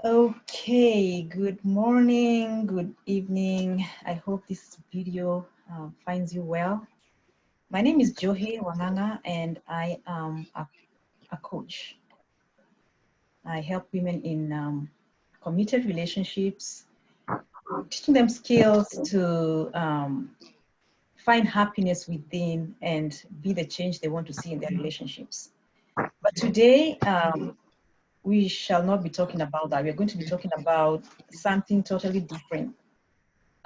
Okay, good morning, good evening. I hope this video finds you well. My name is Johe Wanganga and I am a coach. I help women in committed relationships, teaching them skills to find happiness within and be the change they want to see in their relationships. But today, we shall not be talking about that. We're going to be talking about something totally different.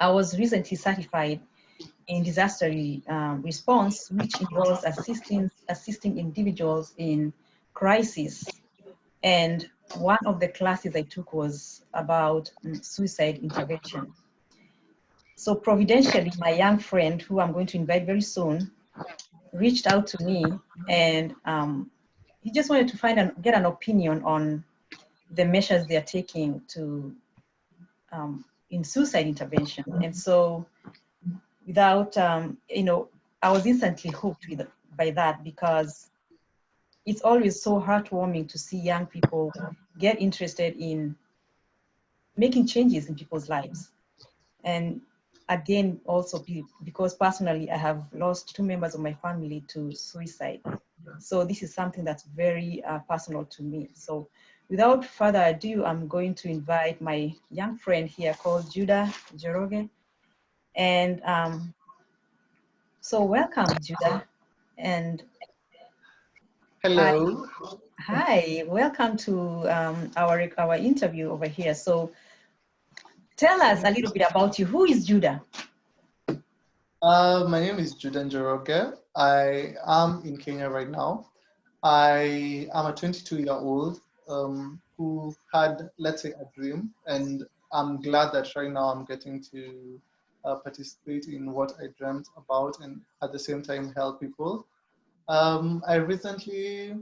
I was recently certified in disaster response, which involves assisting individuals in crisis. And one of the classes I took was about suicide intervention. So providentially, my young friend, who I'm going to invite very soon, reached out to me, and he just wanted to get an opinion on the measures they are taking to in suicide intervention. And so without, I was instantly hooked by that, because it's always so heartwarming to see young people get interested in making changes in people's lives. And again, also because personally, I have lost two members of my family to suicide. So this is something that's very personal to me. So without further ado, I'm going to invite my young friend here called Judah Njoroge. And so welcome, Judah. And Hello. hi, welcome to our interview over here. So tell us a little bit about you. Who is Judah? My name is Judah Njoroge. I am in Kenya right now. I am a 22-year-old who had, let's say, a dream, and I'm glad that right now I'm getting to participate in what I dreamt about and at the same time help people. I recently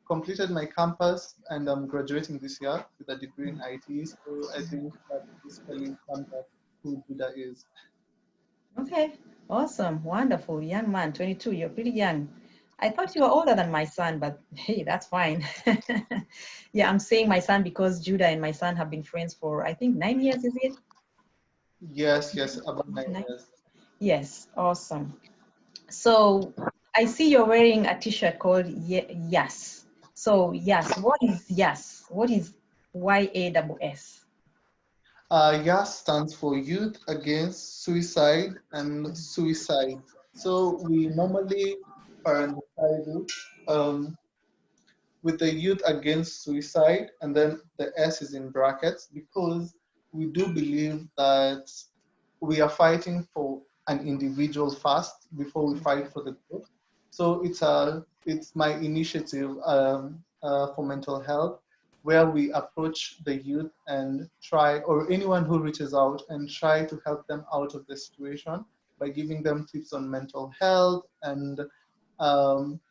completed my campus and I'm graduating this year with a degree in IT. So I think that basically sums up who Judah is. Okay, awesome, wonderful, young man, 22. You're pretty young. I thought you were older than my son, but hey, that's fine. Yeah, I'm saying my son because Judah and my son have been friends for, I think, 9 years, is it? Yes, about nine Nine? years. Yes, awesome. So I see you're wearing a t-shirt called Yes. So yes, what is Yes? What is YASS? YAS stands for Youth Against Suicide and Suicide. So we normally parenthesize it with the Youth Against Suicide, and then the S is in brackets because we do believe that we are fighting for an individual first before we fight for the group. So it's my initiative for mental health, where we approach the youth and try, or anyone who reaches out, and try to help them out of the situation by giving them tips on mental health and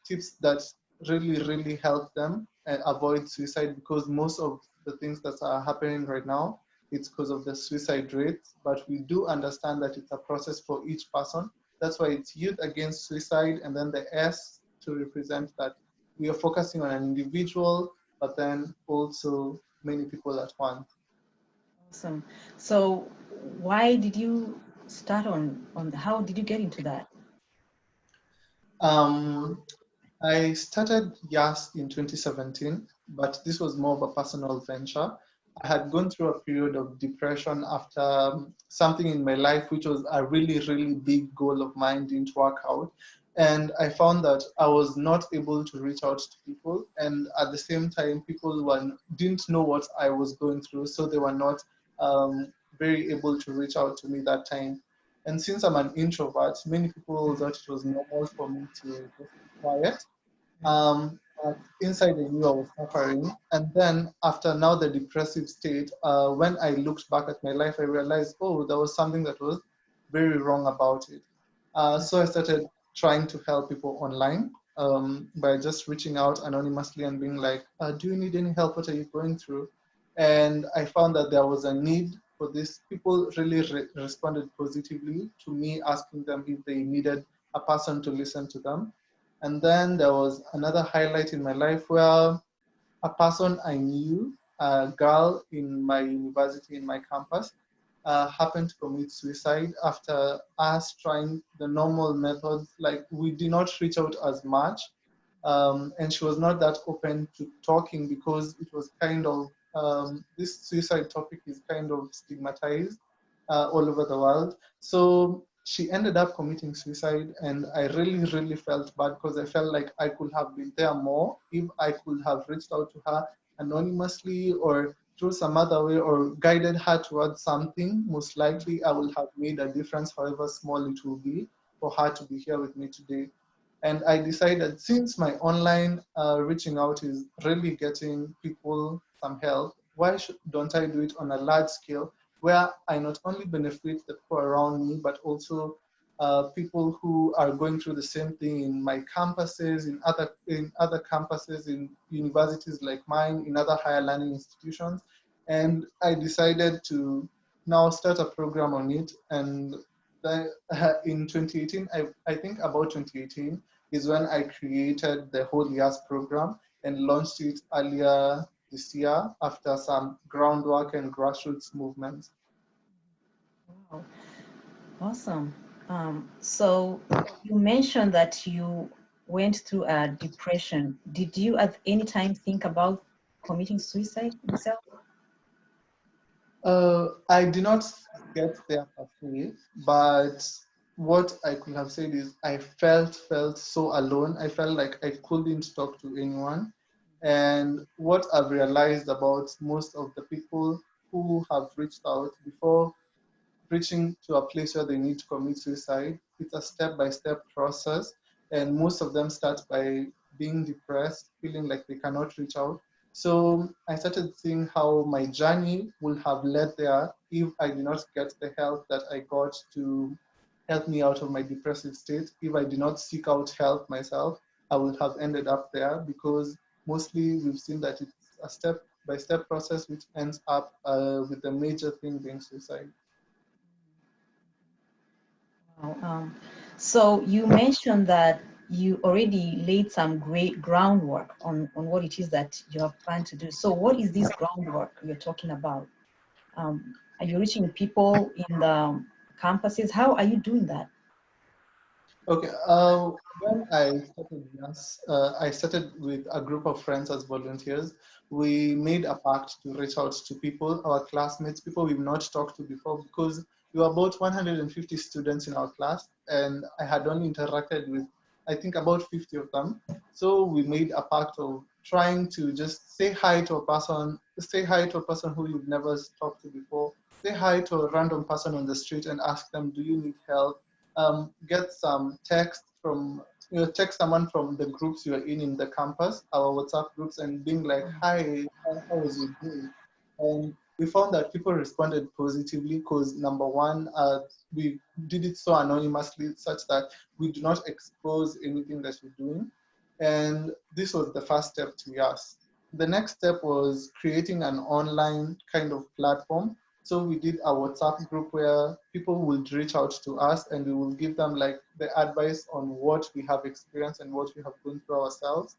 tips that really help them and avoid suicide, because most of the things that are happening right now, it's because of the suicide rates. But we do understand that it's a process for each person. That's why it's Youth Against Suicide, and then the S to represent that we are focusing on an individual, but then also many people at once. Awesome. So why did you start how did you get into that? Um, I started YAS in 2017, but this was more of a personal venture. I had gone through a period of depression after something in my life, which was a really big goal of mine, didn't work out. And I found that I was not able to reach out to people. And at the same time, didn't know what I was going through, so they were not very able to reach out to me that time. And since I'm an introvert, many people thought it was normal for me to just be quiet. But inside I knew I was suffering. And then after now the depressive state, when I looked back at my life, I realized, oh, there was something that was very wrong about it. So I started trying to help people online by just reaching out anonymously and being like, do you need any help? What are you going through? And I found that there was a need for this. People really responded positively to me asking them if they needed a person to listen to them. And then there was another highlight in my life where a person I knew a girl in my university, in my campus, happened to commit suicide after us trying the normal methods. Like, we did not reach out as much, and she was not that open to talking because it was kind of this suicide topic is kind of stigmatized all over the world. So she ended up committing suicide, and I really, really felt bad because I felt like I could have been there more if I could have reached out to her anonymously or through some other way or guided her towards something. Most likely, I will have made a difference, however small it will be, for her to be here with me today. And I decided, since my online reaching out is really getting people some help, why don't I do it on a large scale where I not only benefit the people around me, but also people who are going through the same thing in my campuses, in other campuses, in universities like mine, in other higher learning institutions. And I decided to now start a program on it. And in 2018, I think about 2018 is when I created the whole year's program and launched it earlier this year after some groundwork and grassroots movements. Wow, awesome. So you mentioned that you went through a depression. Did you at any time think about committing suicide yourself? I did not get there per se, but what I could have said is I felt so alone. I felt like I couldn't talk to anyone. And what I've realized about most of the people who have reached out before reaching to a place where they need to commit suicide, it's a step-by-step process. And most of them start by being depressed, feeling like they cannot reach out. So I started seeing how my journey would have led there if I did not get the help that I got to help me out of my depressive state. If I did not seek out help myself, I would have ended up there because mostly we've seen that it's a step-by-step process which ends up with the major thing being suicide. Wow. So you mentioned that you already laid some great groundwork on what it is that you have planned to do. So what is this groundwork you're talking about? Are you reaching people in the campuses? How are you doing that? Okay. When I started, yes, I started with a group of friends as volunteers. We made a pact to reach out to people, our classmates, people we've not talked to before, because we were about 150 students in our class, and I had only interacted with, I think, about 50 of them. So we made a pact of trying to just say hi to a person who you've never talked to before, say hi to a random person on the street and ask them, do you need help? Get some text from, text someone from the groups you're in the campus, our WhatsApp groups, and being like, hi, how was your day? And we found that people responded positively because, number one, we did it so anonymously such that we do not expose anything that we're doing. And this was the first step to us. The next step was creating an online kind of platform. So we did a WhatsApp group where people would reach out to us and we will give them like the advice on what we have experienced and what we have gone through ourselves.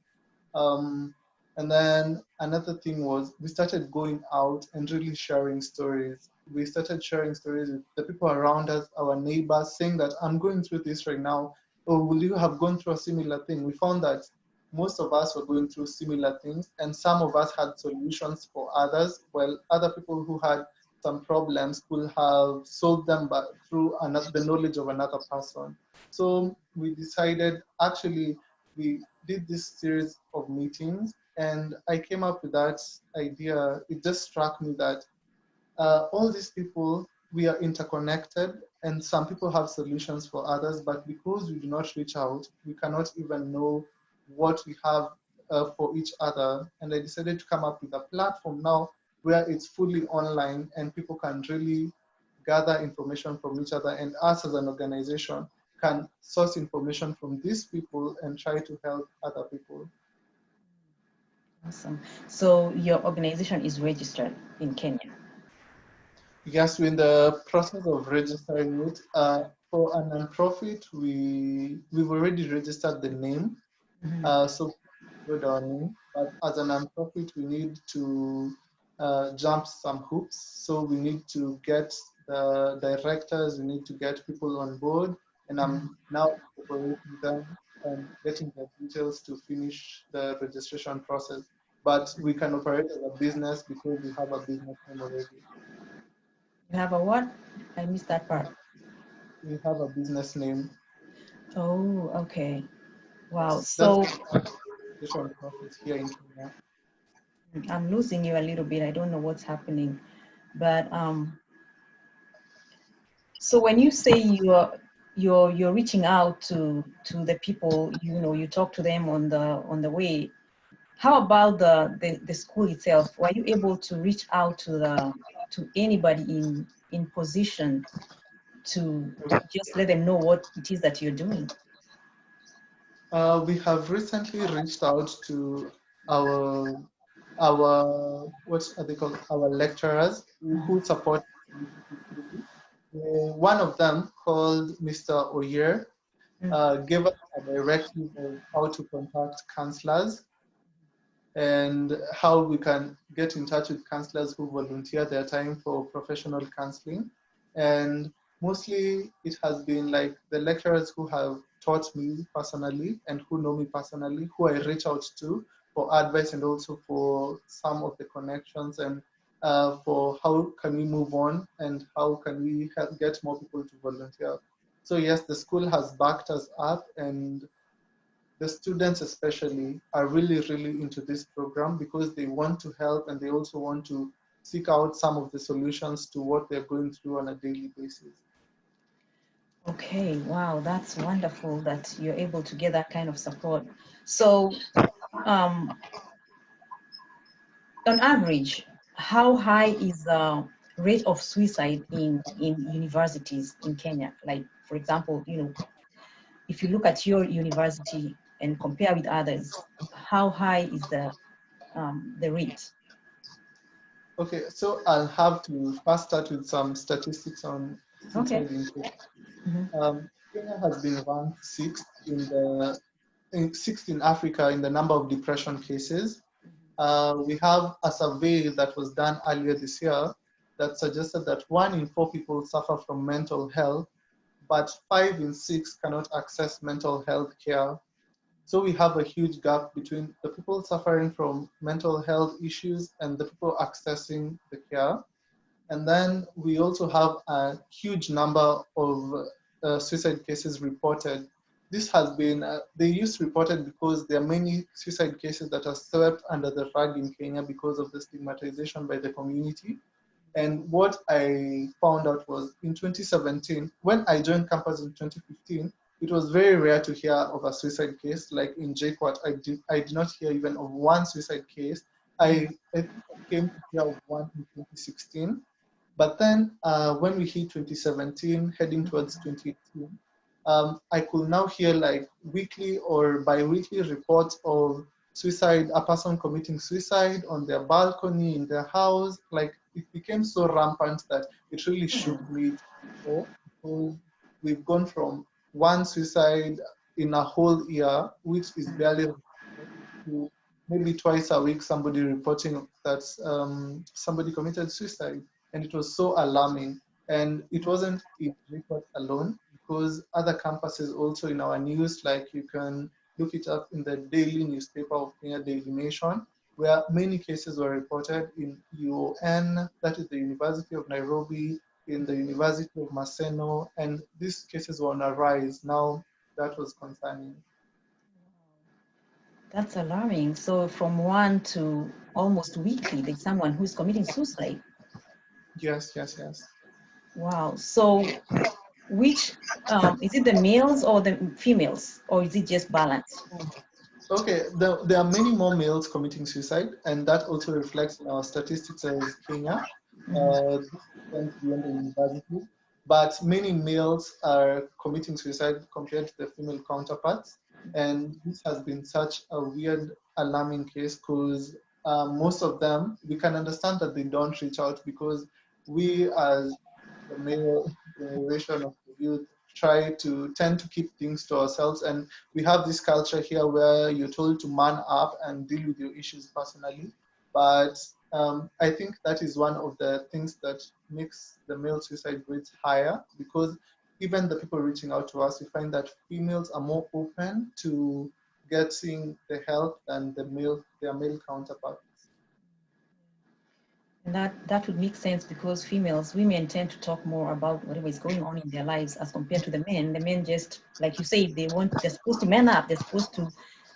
Um, and then another thing was we started going out and really sharing stories. We started sharing stories with the people around us, our neighbors, saying that I'm going through this right now. Or will you have gone through a similar thing? We found that most of us were going through similar things, and some of us had solutions for others, while other people who had some problems could have solved them but through the knowledge of another person. So we decided, actually, we did this series of meetings, and I came up with that idea. It just struck me that all these people, we are interconnected, and some people have solutions for others, but because we do not reach out, we cannot even know what we have for each other. And I decided to come up with a platform now where it's fully online and people can really gather information from each other, and us as an organization can source information from these people and try to help other people. Awesome. So your organization is registered in Kenya. Yes, we're in the process of registering it. For a nonprofit, we've already registered the name, Mhm. so we got our name. But as a nonprofit, we need to jump some hoops. So we need to get the directors, we need to get people on board, and I'm now operating them and getting the details to finish the registration process. But we can operate as a business because we have a business name already. You have a what? I missed that part. We have a business name. Oh, okay. Wow. Yes, that's So the registration process here in Kenya. I'm losing you a little bit. I don't know what's happening. But so when you say you're reaching out to the people, you talk to them on the way. How about the school itself? Were you able to reach out to anybody in position to just let them know what it is that you're doing? We have recently reached out to our what are they called? Our lecturers who support this. One of them, called Mr. Oyer, gave us a directive of how to contact counselors and how we can get in touch with counselors who volunteer their time for professional counseling. And mostly it has been like the lecturers who have taught me personally and who know me personally, who I reach out to for advice and also for some of the connections and for how can we move on and how can we help get more people to volunteer. So yes, the school has backed us up, and the students especially are really, really into this program because they want to help and they also want to seek out some of the solutions to what they're going through on a daily basis. Okay, wow, that's wonderful that you're able to get that kind of support. So, on average, how high is the rate of suicide in universities in Kenya? Like, for example, if you look at your university and compare with others, how high is the rate? Okay, so I'll have to first start with some statistics on Okay. suicide in Kenya. Mm-hmm. Kenya has been ranked sixth in Africa in the number of depression cases. We have a survey that was done earlier this year that suggested that 1 in 4 people suffer from mental health, but 5 in 6 cannot access mental health care. So we have a huge gap between the people suffering from mental health issues and the people accessing the care. And then we also have a huge number of suicide cases reported. This has been, they used reported because there are many suicide cases that are swept under the rug in Kenya because of the stigmatization by the community. And what I found out was in 2017, when I joined campus in 2015, it was very rare to hear of a suicide case. Like in JQuat, I did not hear even of one suicide case. I came to hear of one in 2016. But then when we hit 2017, heading towards 2018, I could now hear like weekly or bi-weekly reports of suicide, a person committing suicide on their balcony, in their house. Like it became so rampant that it really shook me to the core, because we've gone from one suicide in a whole year, which is barely reported, to maybe twice a week somebody reporting that somebody committed suicide. And it was so alarming. And it wasn't in report alone, because other campuses also in our news, like you can look it up in the daily newspaper of Kenya, Daily Nation, where many cases were reported in UON, that is the University of Nairobi, in the University of Maseno, and these cases were on a rise. Now that was concerning. That's alarming. So from one to almost weekly, there's someone who's committing suicide. Yes, yes, yes. Wow. So which is it the males or the females, or is it just balanced? Okay, there are many more males committing suicide, and that also reflects in our statistics as Kenya. This extends beyond the university, but many males are committing suicide compared to the female counterparts. And this has been such a weird, alarming case because most of them, we can understand that they don't reach out because we, as the male generation of the youth, tend to keep things to ourselves, and we have this culture here where you're told to man up and deal with your issues personally. But I think that is one of the things that makes the male suicide rates higher, because even the people reaching out to us, we find that females are more open to getting the help than their male counterparts. And that would make sense because women tend to talk more about whatever is going on in their lives as compared to the men. The men just, like you say, they're supposed to man up. They're supposed to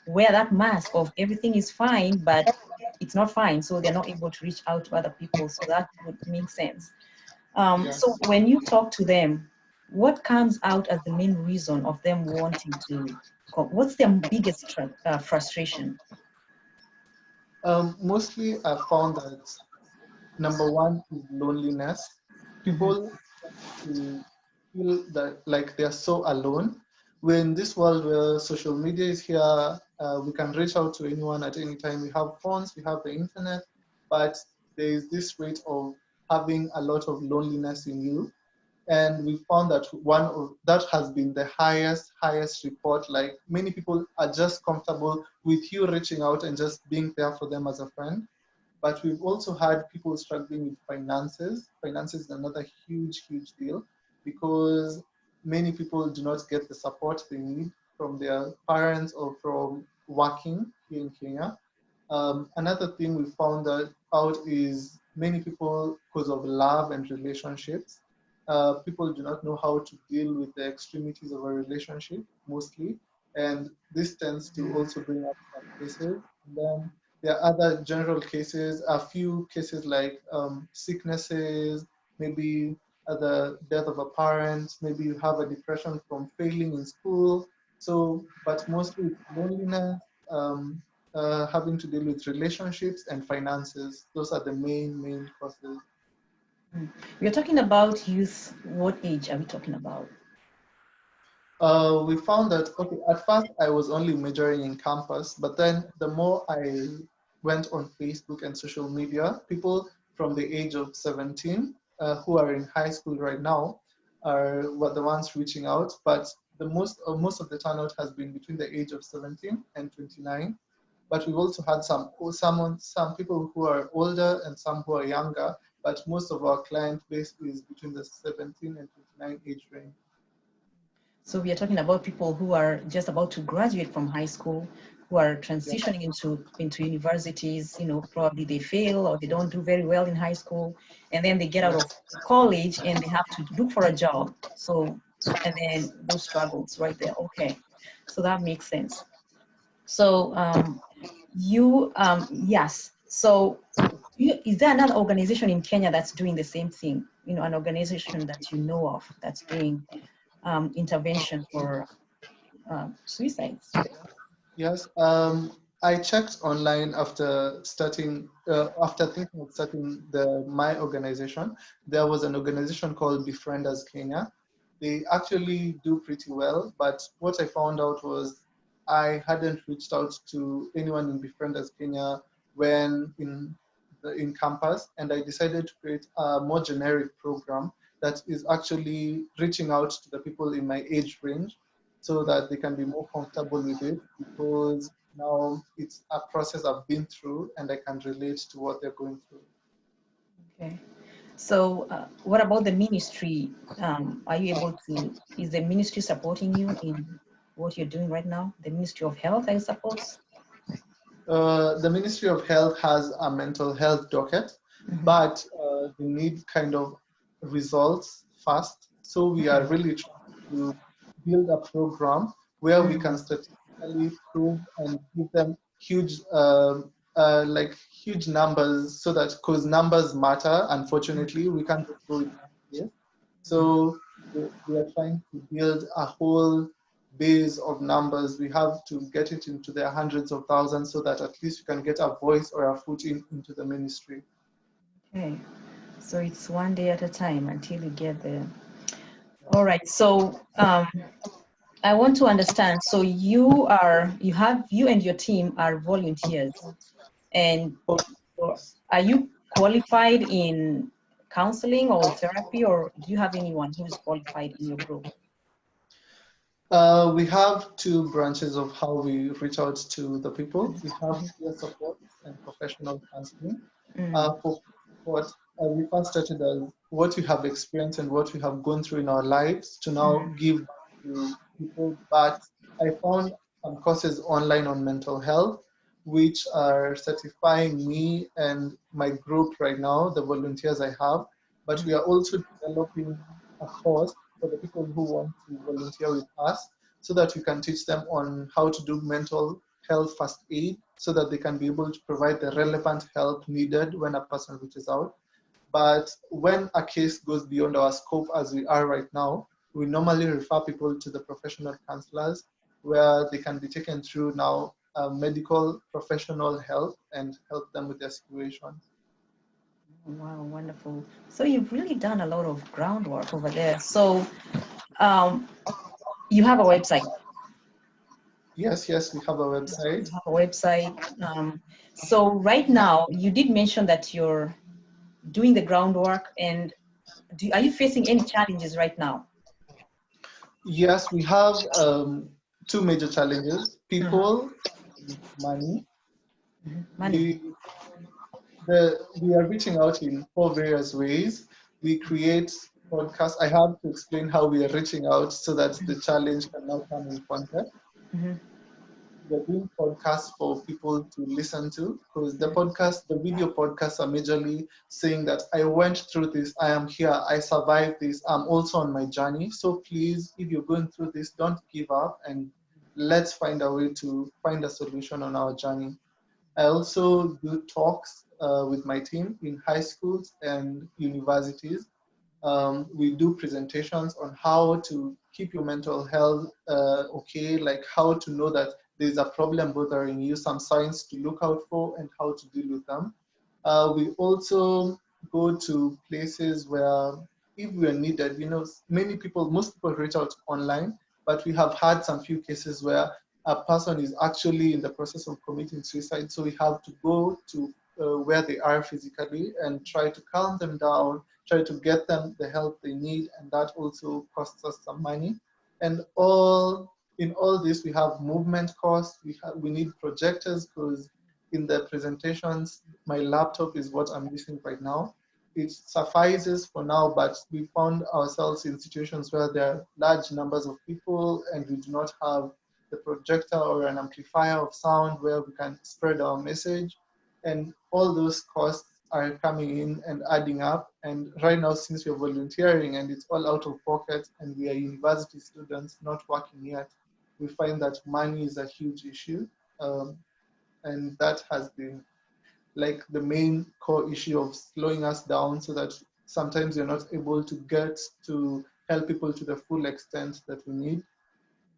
wear that mask of everything is fine, but it's not fine. So they're not able to reach out to other people. So that would make sense. Yes. So when you talk to them, what comes out as the main reason of them wanting to, what's their biggest frustration? Mostly I found that number one is loneliness. Mhm. People tend to feel that like they're so alone. We're in this world where social media is here, we can reach out to anyone at any time. We have phones, we have the internet, but there is this rate of having a lot of loneliness in you. And we found that one of that has been the highest report. Like many people are just comfortable with you reaching out and just being there for them as a friend. But we've also had people struggling with finances. Finances is another huge deal, because many people do not get the support they need from their parents or from working here in Kenya. Another thing we found out is many people, because of love and relationships, people do not know how to deal with the extremities of a relationship mostly, and this tends to also bring up some cases. And then there are other general cases, a few cases like sicknesses, maybe the death of a parent, maybe you have a depression from failing in school. So, but mostly it's loneliness, um, having to deal with relationships and finances. Those are the main causes. We're talking about youth. What age are we talking about? We found that, okay, at first I was only majoring in campus, but then the more I went on Facebook and social media, people from the age of 17 who are in high school right now were the ones reaching out, but most of the turnout has been between the age of 17 and 29. But we've also had some people who are older and some who are younger, but most of our client base is between the 17 and 29 age range. So we are talking about people who are just about to graduate from high school, who are Yeah. transitioning into universities. You know, probably they fail or they don't do very well in high school, and then they get out Yeah. of college and they have to look for a job. So, and then those struggles right there. Okay, so that makes sense. So yes. So is there another organization in Kenya that's doing the same thing? You know, an organization that you know of that's doing intervention for suicides. Yes, I checked online after thinking of starting my organization. There was an organization called Befrienders Kenya. They actually do pretty well, but what I found out was I hadn't reached out to anyone in Befrienders Kenya when in campus, and I decided to create a more generic program that is actually reaching out to the people in my age range so that they can be more comfortable with it, because now it's a process I've been through and I can relate to what they're going through. Okay. So what about the ministry? Are you able to, is the ministry supporting you in what you're doing right now? The Ministry of Health, I suppose? The Ministry of Health has a mental health docket, Mhm. but they need kind of results fast. So we are really trying to build a program where we can Mm. statistically prove and give them huge numbers, so that, because numbers matter, unfortunately, we can't just go with numbers. So we are trying to build a whole base of numbers. We have to get it into the hundreds of thousands so that at least you can get a voice or a foot into the ministry. Okay. So it's one day at a time until you get there. All right. So I want to understand. So you and your team are volunteers, and Oh, are you qualified in counseling or therapy, or do you have anyone who's qualified in your group? we have two branches of how we reach out to the people. We have peer support and professional counseling. For what we first started as what we have experienced and what we have gone through in our lives to now give back to people. But I found some courses online on mental health, which are certifying me and my group right now, the volunteers I have. But we are also developing a course for the people who want to volunteer with us so that we can teach them on how to do mental health first aid so that they can be able to provide the relevant help needed when a person reaches out. But when a case goes beyond our scope as we are right now, we normally refer people to the professional counselors where they can be taken through now medical professional help and help them with their situation. Wow, wonderful. So you've really done a lot of groundwork over there. So um, you have a website. Yes, yes, we have a You website. have a website. So right now, you did mention that you're doing the groundwork, and are you facing any challenges right now? Yes, we have two major challenges: Uh-huh. people, money. Money. We are reaching out in four various ways. We create podcasts. I have to explain how we are reaching out so that the challenge can now come in context. Mm-hmm. We're doing podcasts for people to listen to because the video podcasts are majorly saying that I went through this, I am here, I survived this, I'm also on my journey. So please, if you're going through this, don't give up and let's find a way to find a solution on our journey. I also do talks with my team in high schools and universities. We do presentations on how to keep your mental health okay, like how to know that there's a problem bothering you, some signs to look out for, and how to deal with them. We also go to places where, if we are needed, most people reach out online, but we have had some few cases where a person is actually in the process of committing suicide. So we have to go to where they are physically and try to calm them down, try to get them the help they need, and that also costs us some money. And in all this, we have movement costs. We need projectors because in the presentations, my laptop is what I'm using right now. It suffices for now, but we found ourselves in situations where there are large numbers of people and we do not have the projector or an amplifier of sound where we can spread our message. And all those costs are coming in and adding up. And right now, since we're volunteering and it's all out of pocket and we are university students not working yet, we find that money is a huge issue. And that has been like the main core issue of slowing us down so that sometimes you're not able to get to help people to the full extent that we need.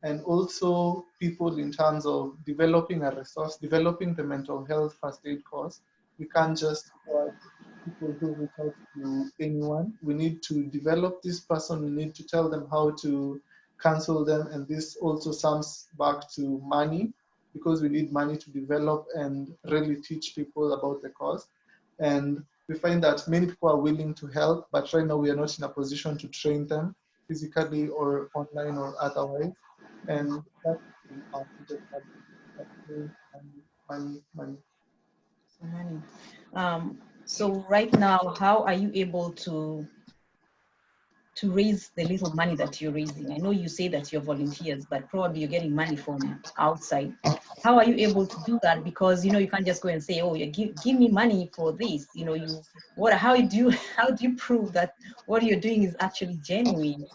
And also people in terms of developing a resource, developing the mental health first aid course. We can't just people who reach out to anyone. We need to develop this person. We need to tell them how to counsel them. And this also sums back to money because we need money to develop and really teach people about the cause. And we find that many people are willing to help, but right now we are not in a position to train them physically or online or otherwise. And that's our biggest challenge. Money. So money. So right now, how are you able to raise the little money that you're raising? I know you say that you're volunteers, but probably you're getting money from outside. How are you able to do that? Because you can't just go and say, "Oh, you give me money for this." How do you how do you prove that what you're doing is actually genuine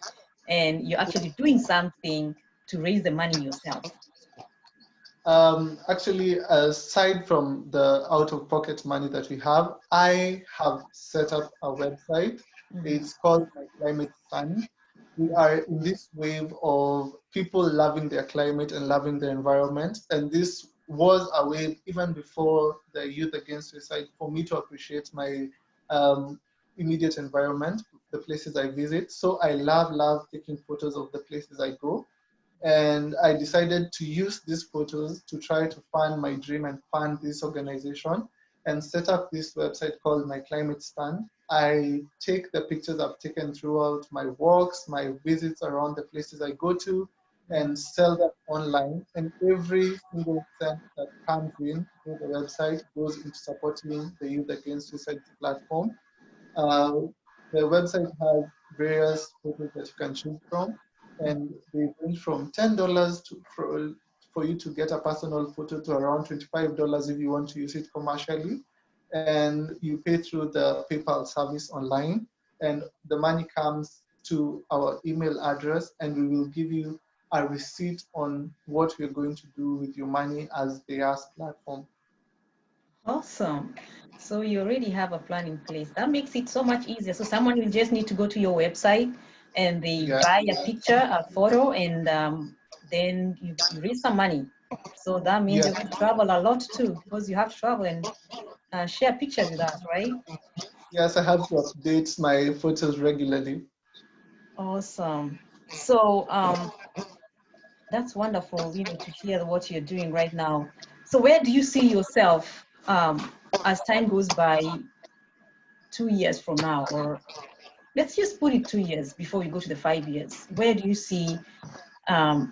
and you're actually doing something to raise the money yourself? Actually, aside from the out-of-pocket money that we have, I have set up a website. Mhm. It's called My Climate Stand. We are in this wave of people loving their climate and loving their environment. And this was a wave even before the Youth Against Suicide for me to appreciate my um, immediate environment, the places I visit. So I love taking photos of the places I go. And I decided to use these photos to try to fund my dream and fund this organization and set up this website called My Climate Stand. I take the pictures I've taken throughout my walks, my visits around the places I go to, and sell them online. And every single cent that comes in through the website goes into supporting the Youth Against Suicide platform. Uh, the website has various photos that you can choose from, and they range from $10 for you to get a personal photo to around $25 if you want to use it commercially. And you pay through the PayPal service online, and the money comes to our email address, and we will give you a receipt on what we're going to do with your money as the Ask platform. Awesome. So you already have a plan in place. That makes it so much easier. So someone will just need to go to your website and they buy a picture, a photo, and then you raise some money. So that means you can travel a lot too, because you have to travel and share pictures with us, right? Yes, I have to update my photos regularly. Awesome. So that's wonderful, to hear what you're doing right now. So where do you see yourself as time goes by 2 years from now, or let's just put it 2 years before we go to the 5 years? Where do you see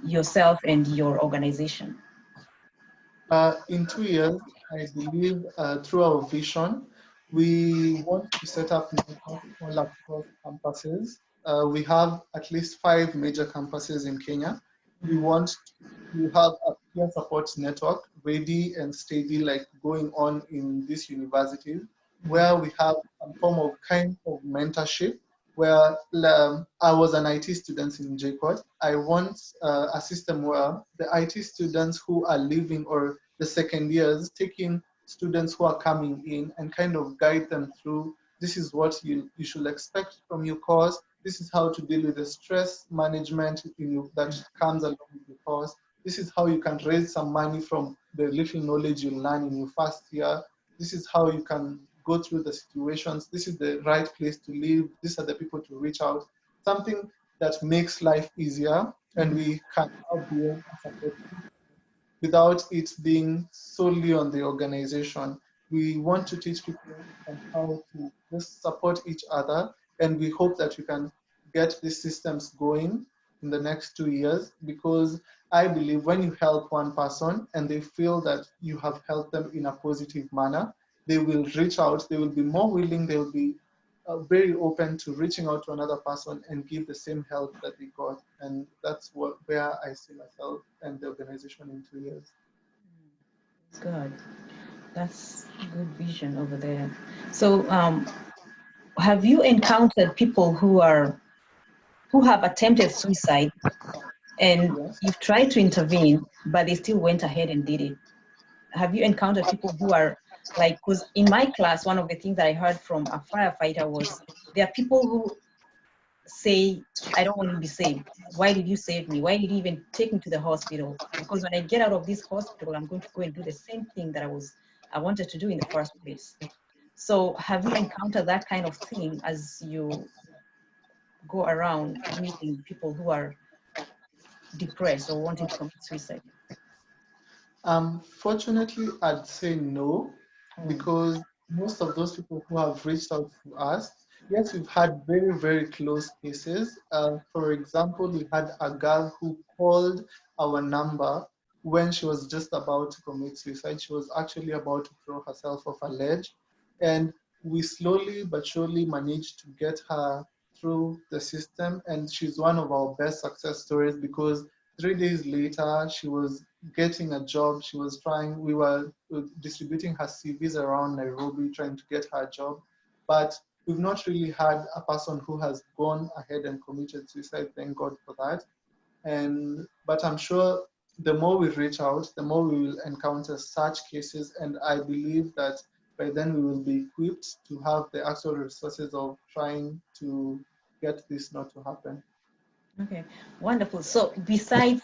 yourself and your organization? In 2 years, I believe through our vision, we want to set up networks all across campuses. We have at least 5 major campuses in Kenya. We want to have a peer support network ready and steady, like going on in these universities, where we have a form of kind of mentorship. Where I was an IT student in JCOT. I want a system where the IT students who are leaving or the second years taking students who are coming in and kind of guide them through, this is what you should expect from your course. This is how to deal with the stress management that comes along with the course. This is how you can raise some money from the little knowledge you learn in your first year. This is how you can go through the situations. This is the right place to live. These are the people to reach out. Something that makes life easier, and we can help you support without it being solely on the organization. We want to teach people on how to just support each other, and we hope that we can get these systems going in the next 2 years, because I believe when you help one person and they feel that you have helped them in a positive manner, they will reach out, they will be more willing, they will be very open to reaching out to another person and give the same help that they got. And that's where I see myself and the organization in 2 years. Good. That's good vision over there. So have you encountered people who have attempted suicide, and Yes. you've tried to intervene, but they still went ahead and did it? Have you encountered people who are like, because in my class, one of the things that I heard from a firefighter was there are people who say, I don't want to be saved. Why did you save me? Why did you even take me to the hospital? Because when I get out of this hospital, I'm going to go and do the same thing that I wanted to do in the first place. So have you encountered that kind of thing as you go around meeting people who are depressed or wanting to commit suicide? Fortunately, I'd say no, because most of those people who have reached out to us, yes, we've had very, very close cases. For example, we had a girl who called our number when she was just about to commit suicide. She was actually about to throw herself off a ledge. And we slowly but surely managed to get her through the system. And she's one of our best success stories, because 3 days later, she was getting a job. We were distributing her CVs around Nairobi, trying to get her a job. But we've not really had a person who has gone ahead and committed suicide. Thank God for that. But I'm sure the more we reach out, the more we will encounter such cases. And I believe that by then we will be equipped to have the actual resources of trying to get this not to happen. Okay, wonderful. So besides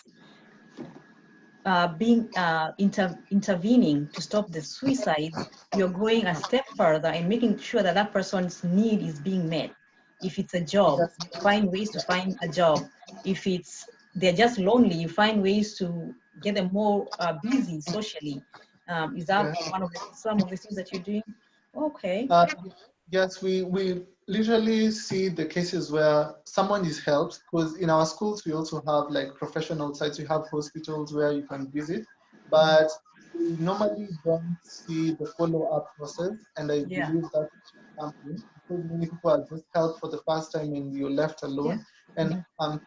intervening to stop the suicide, you're going a step further and making sure that that person's need is being met. If it's a job, Yes. you find ways to find a job. If they're just lonely, you find ways to get them more busy socially. Is that Yes. some of the things that you're doing? Okay. Yes, we literally see the cases where someone is helped, because in our schools we also have like professional sites, we have hospitals where you can visit, but we normally don't see the follow-up process, and I Yeah, believe that something because many people are just helped for the first time and you're left yeah. alone, and Mhm.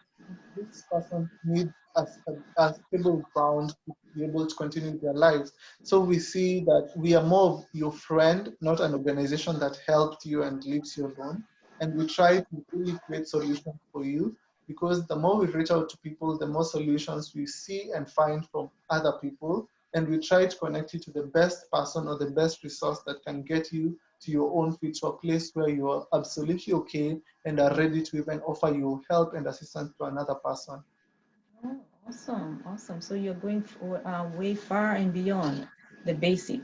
this person needs a stable ground to be able to continue their lives. So we see that we are more of your friend, not an organization that helped you and leaves you alone. And we try to really create solutions for you, because the more we reach out to people, the more solutions we see and find from other people. And we try to connect you to the best person or the best resource that can get you to your own feet, to a place where you are absolutely okay and are ready to even offer you help and assistance to another person. Oh, awesome, awesome. So you're going for, way far and beyond the basic,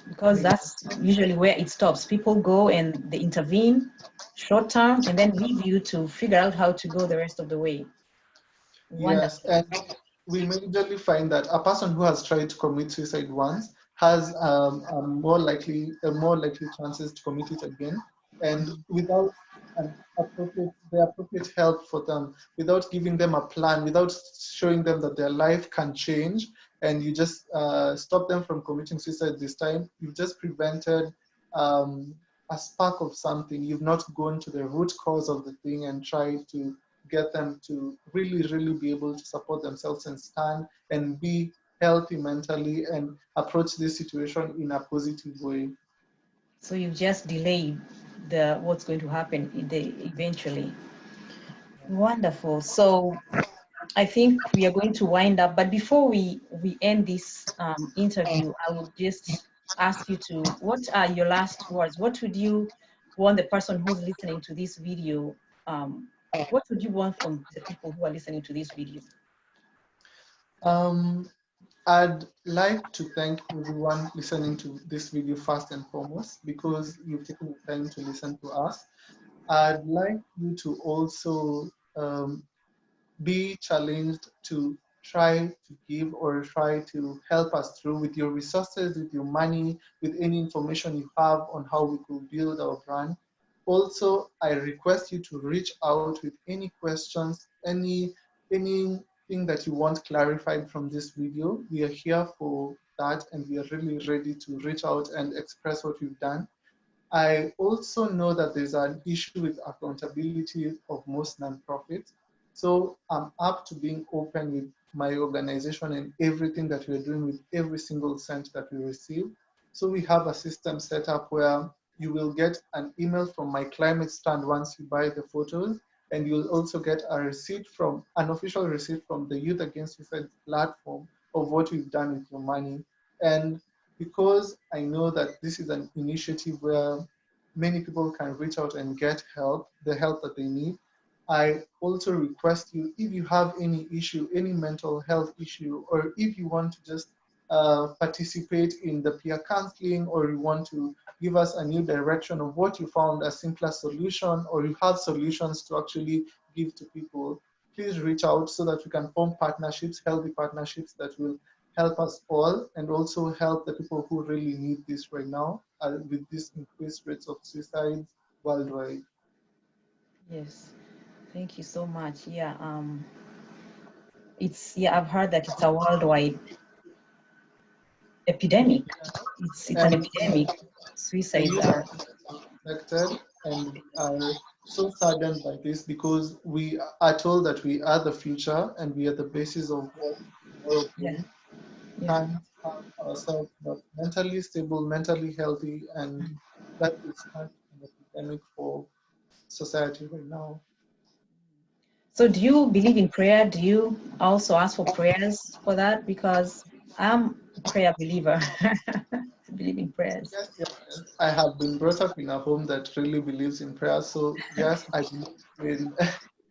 because that's usually where it stops. People go and they intervene short term and then leave you to figure out how to go the rest of the way. Yes, Wonderful. and we majorly find that a person who has tried to commit suicide once has a more likely chances to commit it again, and without the appropriate help for them, without giving them a plan, without showing them that their life can change, and you just stop them from committing suicide this time, you've just prevented um, a spark of something. You've not gone to the root cause of the thing and tried to get them to really, really be able to support themselves and stand and be healthy mentally and approach this situation in a positive way. So you've just delayed the what's going to happen eventually. Wonderful. So I think we are going to wind up, but before we end this interview, I would just ask you to, what are your last words? What would you want the person who's listening to this video, what would you want from the people who are listening to this video? Um, I'd like to thank everyone listening to this video first and foremost, because you've taken the time to listen to us. I'd like you to also be challenged to try to give or try to help us through with your resources, with your money, with any information you have on how we could build our brand. Also, I request you to reach out with any questions, anything that you want clarified from this video. We are here for that, and we are really ready to reach out and express what we've done. I also know that there's an issue with accountability of most nonprofits. So I'm up to being open with my organization and everything that we're doing with every single cent that we receive. So we have a system set up where you will get an email from my climate stand once you buy the photos, and you'll also get a receipt from an official receipt from the Youth Against Suicide platform of what we've done with your money. And because I know that this is an initiative where many people can reach out and get help, the help that they need, I also request you, if you have any issue, any mental health issue, or if you want to just participate in the peer counseling, or you want to give us a new direction of what you found a simpler solution, or you have solutions to actually give to people, please reach out so that we can form partnerships, healthy partnerships that will help us all and also help the people who really need this right now with these increased rates of suicides worldwide. Yes, thank you so much. Yeah, yeah, I've heard that it's a worldwide epidemic. It's an And epidemic. the Suicides youth are. are affected and are so saddened by this, because we are told that we are the future and we are the basis of what tomorrow Yeah, brings. yeah. Can't have ourselves not mentally stable, mentally healthy, and that is not an epidemic for society right now. So do you believe in prayer? Do you also ask for prayers for that? Because I'm a prayer believer. I believe in prayers. Yes, yes, yes. I have been brought up in a home that really believes in prayer. So yes, I believe in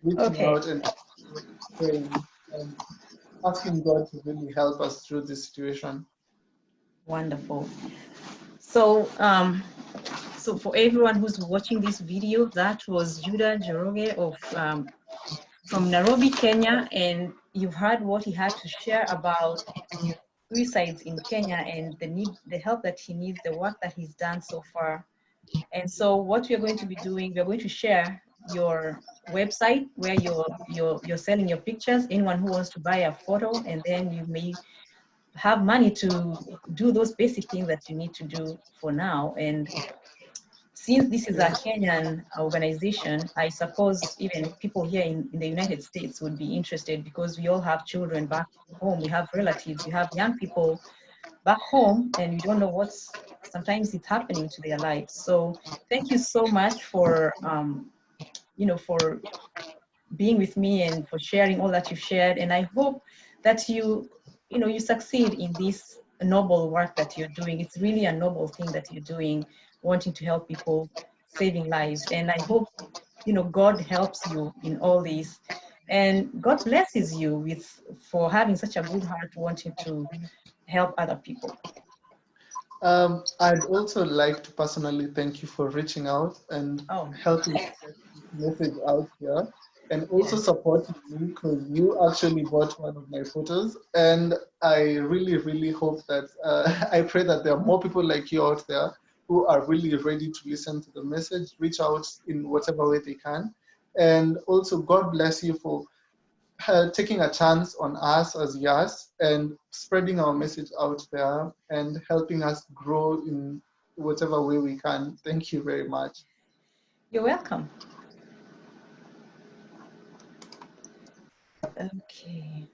reaching Okay, out and praying and asking God to really help us through this situation. wonderful. So, so for everyone who's watching this video, that was Judah Njoroge of from Nairobi, Kenya, and you've heard what he had to share about suicides in Kenya and the help that he needs, the work that he's done so far And so what we're going to be doing, we're going to share your website where you're selling your pictures. Anyone who wants to buy a photo, and then you may have money to do those basic things that you need to do for now. And since this is a Kenyan organization, I suppose even people here in the United States would be interested, because we all have children back home, we have relatives, we have young people back home, and we don't know what's sometimes it's happening to their lives. So thank you so much for for being with me and for sharing all that you've shared. And I hope that you succeed in this noble work that you're doing. It's really a noble thing that you're doing, wanting to help people, saving lives. And I hope God helps you in all this, and God blesses you for having such a good heart, wanting to help other people. I'd also like to personally thank you for reaching out and Oh, helping get this message out here, and also yes. supporting me, because you actually bought one of my photos. And I really, really hope that, I pray that there are more people like you out there who are really ready to listen to the message, reach out in whatever way they can. And also, God bless you for taking a chance on us as Yas and spreading our message out there and helping us grow in whatever way we can. Thank you very much. You're welcome. Okay.